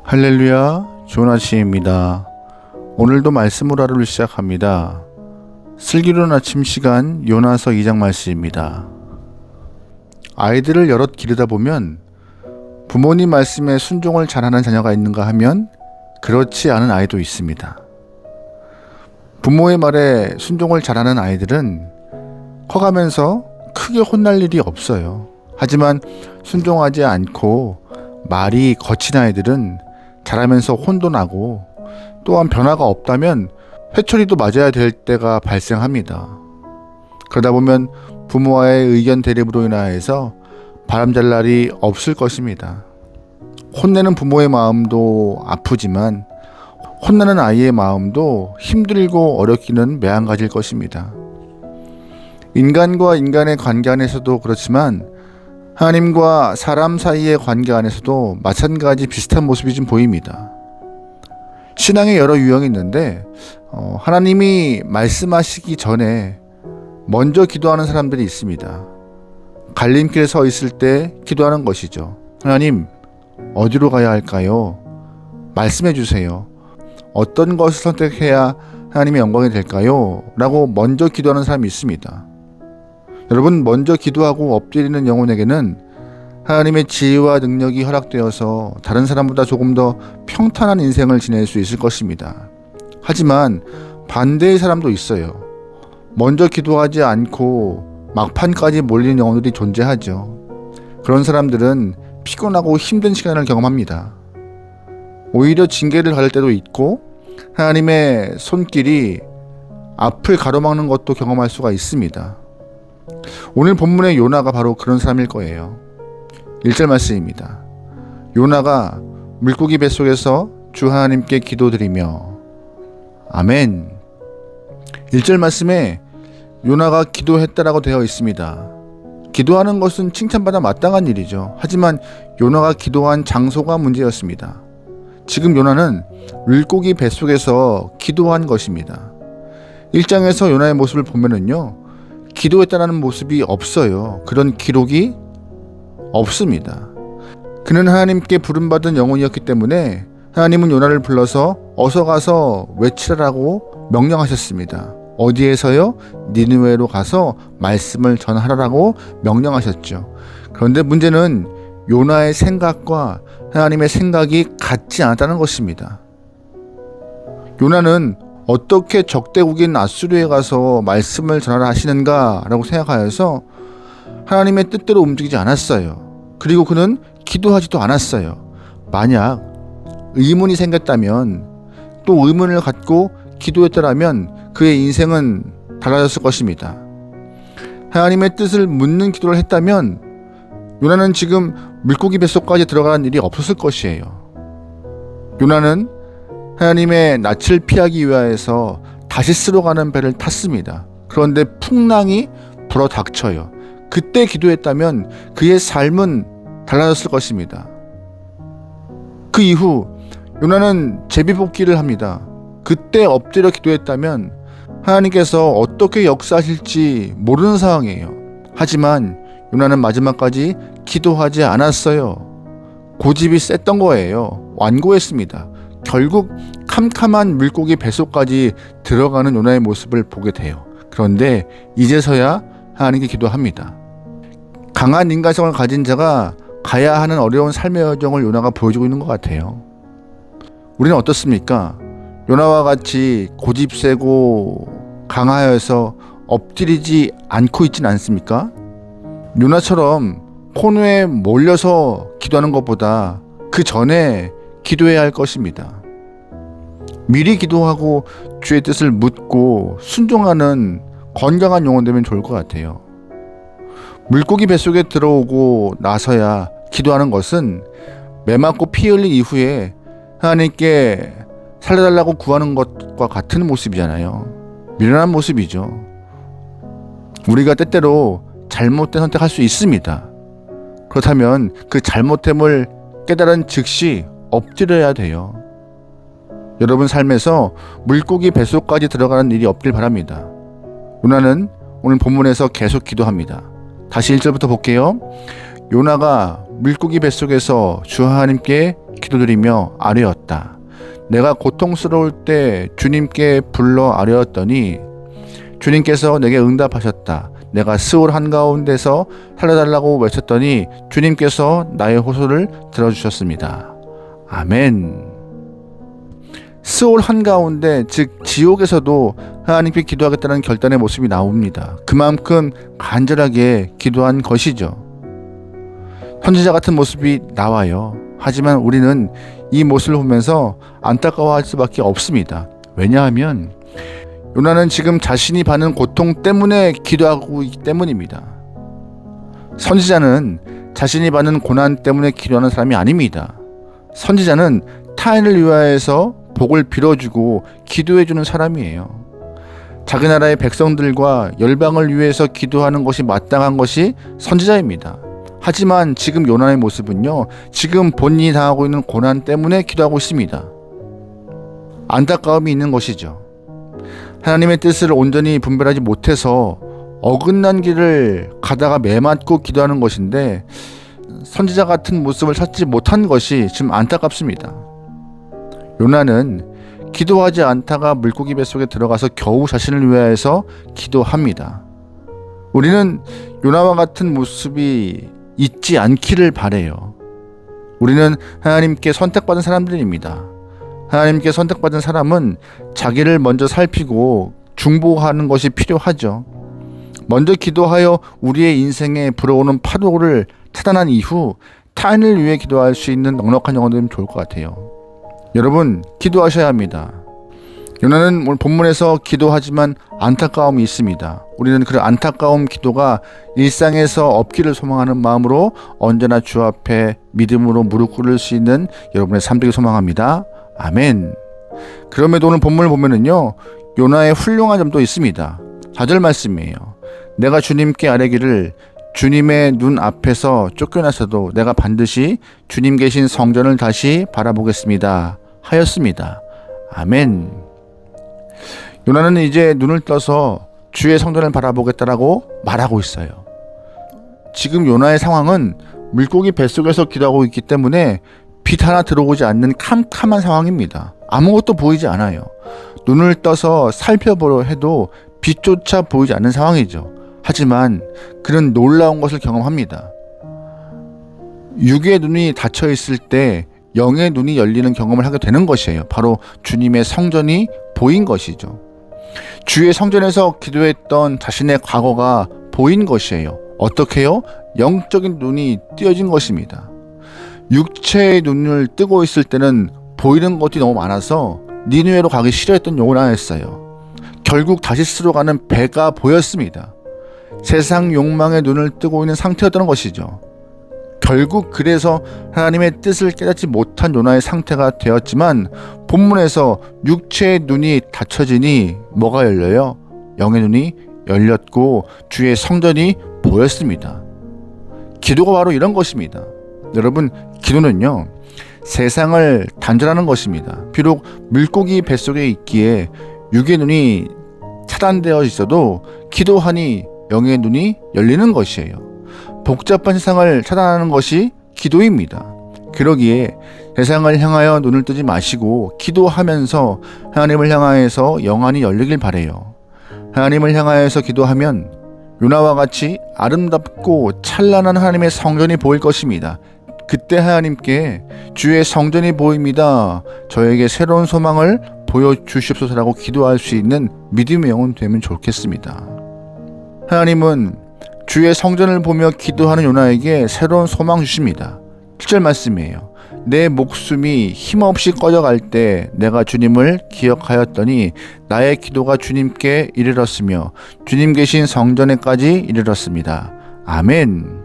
할렐루야, 좋은 아침입니다. 오늘도 말씀으로 하루를 시작합니다. 슬기로운 아침 시간 요나서 2장 말씀입니다. 아이들을 여럿 기르다 보면 부모님 말씀에 순종을 잘하는 자녀가 있는가 하면 그렇지 않은 아이도 있습니다. 부모의 말에 순종을 잘하는 아이들은 커가면서 크게 혼날 일이 없어요. 하지만 순종하지 않고 말이 거친 아이들은 자라면서 혼도 나고 또한 변화가 없다면 회초리도 맞아야 될 때가 발생합니다. 그러다 보면 부모와의 의견 대립으로 인하여서 바람잘 날이 없을 것입니다. 혼내는 부모의 마음도 아프지만 혼나는 아이의 마음도 힘들고 어렵기는 매한가지일 것입니다. 인간과 인간의 관계 안에서도 그렇지만 하나님과 사람 사이의 관계 안에서도 마찬가지 비슷한 모습이 좀 보입니다. 신앙에 여러 유형이 있는데 하나님이 말씀하시기 전에 먼저 기도하는 사람들이 있습니다. 갈림길에 서 있을 때 기도하는 것이죠. 하나님, 어디로 가야 할까요? 말씀해 주세요. 어떤 것을 선택해야 하나님의 영광이 될까요? 라고 먼저 기도하는 사람이 있습니다. 여러분, 먼저 기도하고 엎드리는 영혼에게는 하나님의 지혜와 능력이 허락되어서 다른 사람보다 조금 더 평탄한 인생을 지낼 수 있을 것입니다. 하지만 반대의 사람도 있어요. 먼저 기도하지 않고 막판까지 몰리는 영혼들이 존재하죠. 그런 사람들은 피곤하고 힘든 시간을 경험합니다. 오히려 징계를 받을 때도 있고 하나님의 손길이 앞을 가로막는 것도 경험할 수가 있습니다. 오늘 본문의 요나가 바로 그런 사람일 거예요. 1절 말씀입니다. 요나가 물고기 뱃속에서 주 하나님께 기도드리며 아멘. 1절 말씀에 요나가 기도했다라고 되어 있습니다. 기도하는 것은 칭찬받아 마땅한 일이죠. 하지만 요나가 기도한 장소가 문제였습니다. 지금 요나는 물고기 뱃속에서 기도한 것입니다. 1장에서 요나의 모습을 보면은요, 기도했다는 모습이 없어요. 그런 기록이 없습니다. 그는 하나님께 부름받은 영혼이었기 때문에 하나님은 요나를 불러서 어서 가서 외치라라고 명령하셨습니다. 어디에서요? 니느웨로 가서 말씀을 전하라라고 명령하셨죠. 그런데 문제는 요나의 생각과 하나님의 생각이 같지 않았다는 것입니다. 요나는 어떻게 적대국인 아수르에 가서 말씀을 전하라 하시는가 라고 생각하여서 하나님의 뜻대로 움직이지 않았어요. 그리고 그는 기도하지도 않았어요. 만약 의문이 생겼다면, 또 의문을 갖고 기도했더라면 그의 인생은 달라졌을 것입니다. 하나님의 뜻을 묻는 기도를 했다면 요나는 지금 물고기 뱃속까지 들어가는 일이 없었을 것이에요. 요나는 하나님의 낯을 피하기 위하여서 다시스로 가는 배를 탔습니다. 그런데 풍랑이 불어닥쳐요. 그때 기도했다면 그의 삶은 달라졌을 것입니다. 그 이후 요나는 제비뽑기를 합니다. 그때 엎드려 기도했다면 하나님께서 어떻게 역사하실지 모르는 상황이에요. 하지만 요나는 마지막까지 기도하지 않았어요. 고집이 셌던 거예요. 완고했습니다. 결국 캄캄한 물고기 뱃속까지 들어가는 요나의 모습을 보게 돼요. 그런데 이제서야 하나님께 기도합니다. 강한 인간성을 가진 자가 가야 하는 어려운 삶의 여정을 요나가 보여주고 있는 것 같아요. 우리는 어떻습니까? 요나와 같이 고집 세고 강하여서 엎드리지 않고 있진 않습니까? 요나처럼 코너에 몰려서 기도하는 것보다 그 전에 기도해야 할 것입니다. 미리 기도하고 주의 뜻을 묻고 순종하는 건강한 영혼 되면 좋을 것 같아요. 물고기 뱃속에 들어오고 나서야 기도하는 것은 매 맞고 피 흘린 이후에 하나님께 살려달라고 구하는 것과 같은 모습이잖아요. 미련한 모습이죠. 우리가 때때로 잘못된 선택할 수 있습니다. 그렇다면 그 잘못됨을 깨달은 즉시 엎드려야 돼요. 여러분 삶에서 물고기 뱃속까지 들어가는 일이 없길 바랍니다. 요나는 오늘 본문에서 계속 기도합니다. 다시 1절부터 볼게요. 요나가 물고기 뱃속에서 주 하나님께 기도드리며 아뢰었다. 내가 고통스러울 때 주님께 불러 아뢰었더니 주님께서 내게 응답하셨다. 내가 스올 한가운데서 살려달라고 외쳤더니 주님께서 나의 호소를 들어주셨습니다. 아멘. 스올 한가운데, 즉 지옥에서도 하나님께 기도하겠다는 결단의 모습이 나옵니다. 그만큼 간절하게 기도한 것이죠. 선지자 같은 모습이 나와요. 하지만 우리는 이 모습을 보면서 안타까워할 수밖에 없습니다. 왜냐하면 요나는 지금 자신이 받는 고통 때문에 기도하고 있기 때문입니다. 선지자는 자신이 받는 고난 때문에 기도하는 사람이 아닙니다. 선지자는 타인을 위하여서 복을 빌어주고 기도해주는 사람이에요. 자기 나라의 백성들과 열방을 위해서 기도하는 것이 마땅한 것이 선지자입니다. 하지만 지금 요나의 모습은요, 지금 본인이 당하고 있는 고난 때문에 기도하고 있습니다. 안타까움이 있는 것이죠. 하나님의 뜻을 온전히 분별하지 못해서 어긋난 길을 가다가 매맞고 기도하는 것인데, 선지자 같은 모습을 찾지 못한 것이 지금 안타깝습니다. 요나는 기도하지 않다가 물고기 뱃속에 들어가서 겨우 자신을 위하여서 기도합니다. 우리는 요나와 같은 모습이 있지 않기를 바라요. 우리는 하나님께 선택받은 사람들입니다. 하나님께 선택받은 사람은 자기를 먼저 살피고 중보하는 것이 필요하죠. 먼저 기도하여 우리의 인생에 불어오는 파도를 차단한 이후 타인을 위해 기도할 수 있는 넉넉한 영혼이 되면 좋을 것 같아요. 여러분, 기도하셔야 합니다. 요나는 오늘 본문에서 기도하지만 안타까움이 있습니다. 우리는 그 안타까움 기도가 일상에서 없기를 소망하는 마음으로 언제나 주 앞에 믿음으로 무릎 꿇을 수 있는 여러분의 삶 되길 소망합니다. 아멘. 그럼에도 오늘 본문을 보면은요, 요나의 훌륭한 점도 있습니다. 4절 말씀이에요. 내가 주님께 아뢰기를 주님의 눈 앞에서 쫓겨나서도 내가 반드시 주님 계신 성전을 다시 바라보겠습니다 하였습니다. 아멘. 요나는 이제 눈을 떠서 주의 성전을 바라보겠다라고 말하고 있어요. 지금 요나의 상황은 물고기 뱃속에서 기도하고 있기 때문에 빛 하나 들어오지 않는 캄캄한 상황입니다. 아무것도 보이지 않아요. 눈을 떠서 살펴보려 해도 빛조차 보이지 않는 상황이죠. 하지만 그는 놀라운 것을 경험합니다. 육의 눈이 닫혀 있을 때 영의 눈이 열리는 경험을 하게 되는 것이에요. 바로 주님의 성전이 보인 것이죠. 주의 성전에서 기도했던 자신의 과거가 보인 것이에요. 어떻게요? 영적인 눈이 띄어진 것입니다. 육체의 눈을 뜨고 있을 때는 보이는 것이 너무 많아서 니느웨로 가기 싫어했던 요나였어요. 결국 다시스로 가는 배가 보였습니다. 세상 욕망의 눈을 뜨고 있는 상태였던 것이죠. 결국 그래서 하나님의 뜻을 깨닫지 못한 요나의 상태가 되었지만 본문에서 육체의 눈이 닫혀지니 뭐가 열려요? 영의 눈이 열렸고 주의 성전이 보였습니다. 기도가 바로 이런 것입니다. 여러분, 기도는요, 세상을 단절하는 것입니다. 비록 물고기 뱃속에 있기에 육의 눈이 차단되어 있어도 기도하니 영의 눈이 열리는 것이에요. 복잡한 세상을 차단하는 것이 기도입니다. 그러기에 세상을 향하여 눈을 뜨지 마시고 기도하면서 하나님을 향하여서 영안이 열리길 바라요. 하나님을 향하여서 기도하면 요나와 같이 아름답고 찬란한 하나님의 성전이 보일 것입니다. 그때 하나님께 주의 성전이 보입니다. 저에게 새로운 소망을 보여주시옵소서라고 기도할 수 있는 믿음의 영혼 되면 좋겠습니다. 하나님은 주의 성전을 보며 기도하는 요나에게 새로운 소망 주십니다. 7절 말씀이에요. 내 목숨이 힘없이 꺼져갈 때 내가 주님을 기억하였더니 나의 기도가 주님께 이르렀으며 주님 계신 성전에까지 이르렀습니다. 아멘.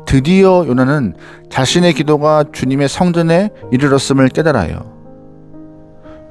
드디어 요나는 자신의 기도가 주님의 성전에 이르렀음을 깨달아요.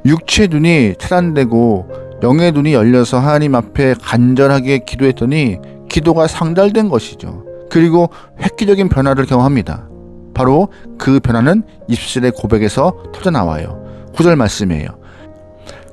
육체 눈이 차단되고 영의 눈이 열려서 하나님 앞에 간절하게 기도했더니 기도가 상달된 것이죠. 그리고 획기적인 변화를 경험합니다. 바로 그 변화는 입술의 고백에서 터져나와요. 9절 말씀이에요.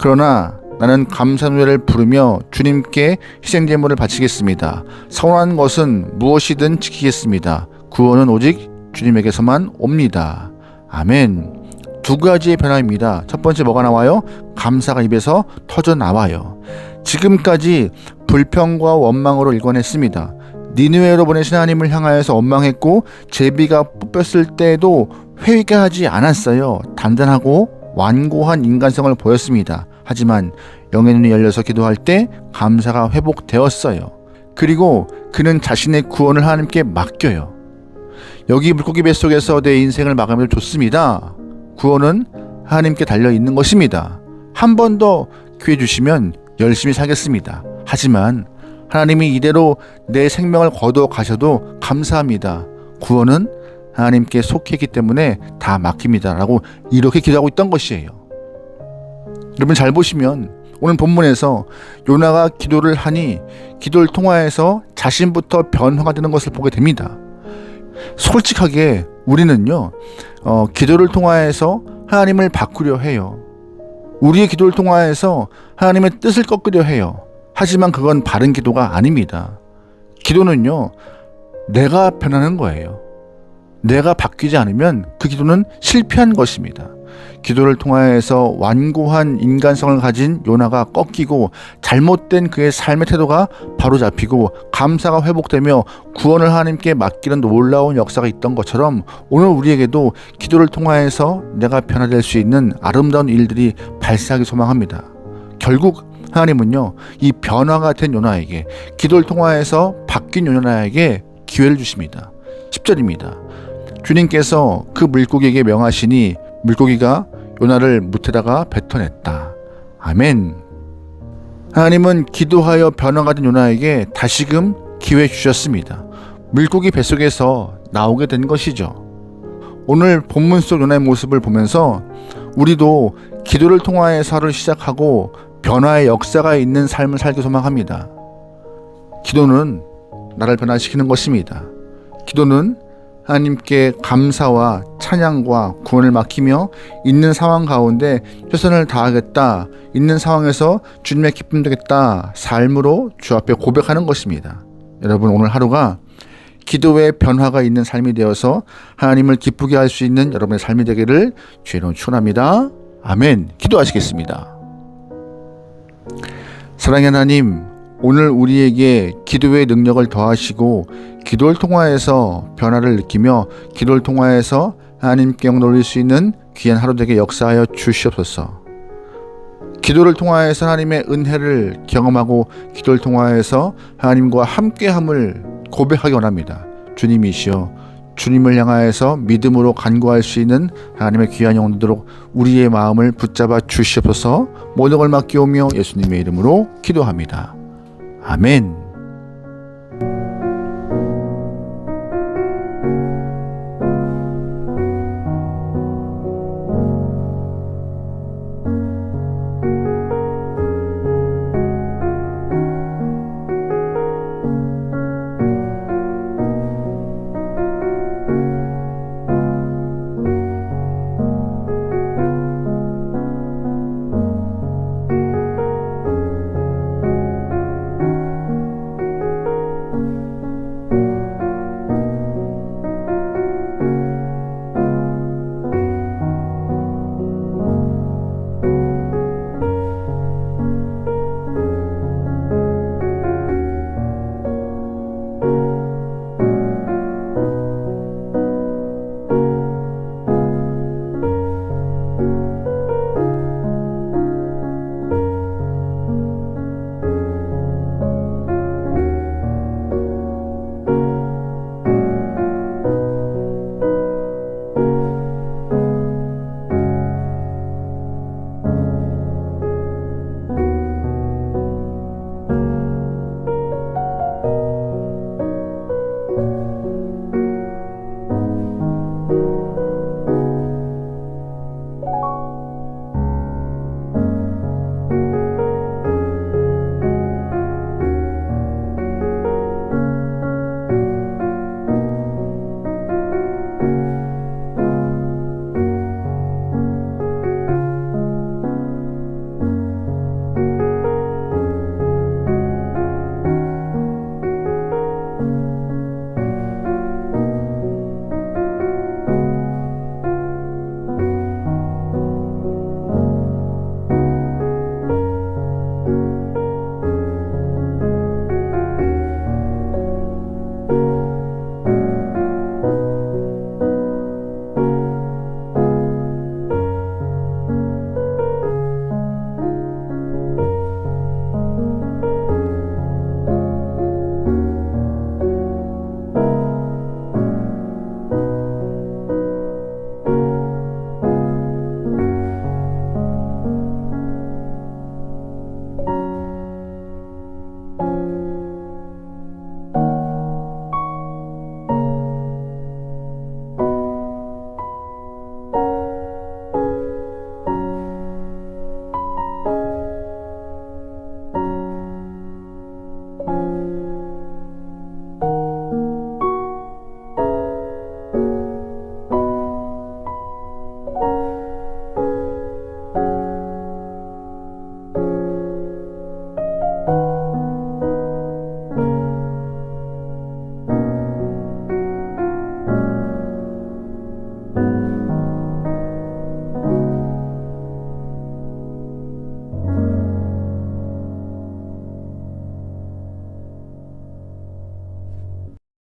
그러나 나는 감사 노래를 부르며 주님께 희생제물을 바치겠습니다. 선한 것은 무엇이든 지키겠습니다. 구원은 오직 주님에게서만 옵니다. 아멘. 두 가지의 변화입니다. 첫 번째 뭐가 나와요? 감사가 입에서 터져 나와요. 지금까지 불평과 원망으로 일관했습니다. 니느웨로 보내신 하나님을 향하여서 원망했고 제비가 뽑혔을 때에도 회개하지 않았어요. 단단하고 완고한 인간성을 보였습니다. 하지만 영의 눈이 열려서 기도할 때 감사가 회복되었어요. 그리고 그는 자신의 구원을 하나님께 맡겨요. 여기 물고기 뱃속에서 내 인생을 마감해도 좋습니다. 구원은 하나님께 달려있는 것입니다. 한 번 더 기회 주시면 열심히 살겠습니다. 하지만 하나님이 이대로 내 생명을 거두어 가셔도 감사합니다. 구원은 하나님께 속해 있기 때문에 다 맡깁니다. 라고 이렇게 기도하고 있던 것이에요. 여러분 잘 보시면 오늘 본문에서 요나가 기도를 하니 기도를 통하여서 자신부터 변화가 되는 것을 보게 됩니다. 솔직하게 우리는요 기도를 통하여서 하나님을 바꾸려 해요. 우리의 기도를 통하여서 하나님의 뜻을 꺾으려 해요. 하지만 그건 바른 기도가 아닙니다. 기도는요 내가 변하는 거예요. 내가 바뀌지 않으면 그 기도는 실패한 것입니다. 기도를 통하여서 완고한 인간성을 가진 요나가 꺾이고 잘못된 그의 삶의 태도가 바로잡히고 감사가 회복되며 구원을 하나님께 맡기는 놀라운 역사가 있던 것처럼 오늘 우리에게도 기도를 통하여서 내가 변화될 수 있는 아름다운 일들이 발생하기 소망합니다. 결국 하나님은요 이 변화가 된 요나에게 기도를 통하여서 바뀐 요나에게 기회를 주십니다. 10절입니다. 주님께서 그 물고기에게 명하시니 물고기가 요나를 무태다가 뱉어냈다. 아멘. 하나님은 기도하여 변화가 된 요나에게 다시금 기회 주셨습니다. 물고기 뱃속에서 나오게 된 것이죠. 오늘 본문 속 요나의 모습을 보면서 우리도 기도를 통하여 하루를 시작하고 변화의 역사가 있는 삶을 살기 소망합니다. 기도는 나를 변화시키는 것입니다. 기도는 하나님께 감사와 찬양과 구원을 맡기며 있는 상황 가운데 최선을 다하겠다, 있는 상황에서 주님의 기쁨 되겠다 삶으로 주 앞에 고백하는 것입니다. 여러분 오늘 하루가 기도의 변화가 있는 삶이 되어서 하나님을 기쁘게 할 수 있는 여러분의 삶이 되기를 주의 이름으로 축원합니다. 아멘. 기도하시겠습니다. 사랑의 하나님, 오늘 우리에게 기도의 능력을 더하시고 기도를 통하여서 변화를 느끼며 기도를 통하여서 하나님께 영광 돌릴 수 있는 귀한 하루 되게 역사하여 주시옵소서. 기도를 통하여서 하나님의 은혜를 경험하고 기도를 통하여서 하나님과 함께함을 고백하기 원합니다. 주님이시여, 주님을 향하여서 믿음으로 간구할 수 있는 하나님의 귀한 영혼 되도록 우리의 마음을 붙잡아 주시옵소서. 모든 걸 맡기오며 예수님의 이름으로 기도합니다. 아멘.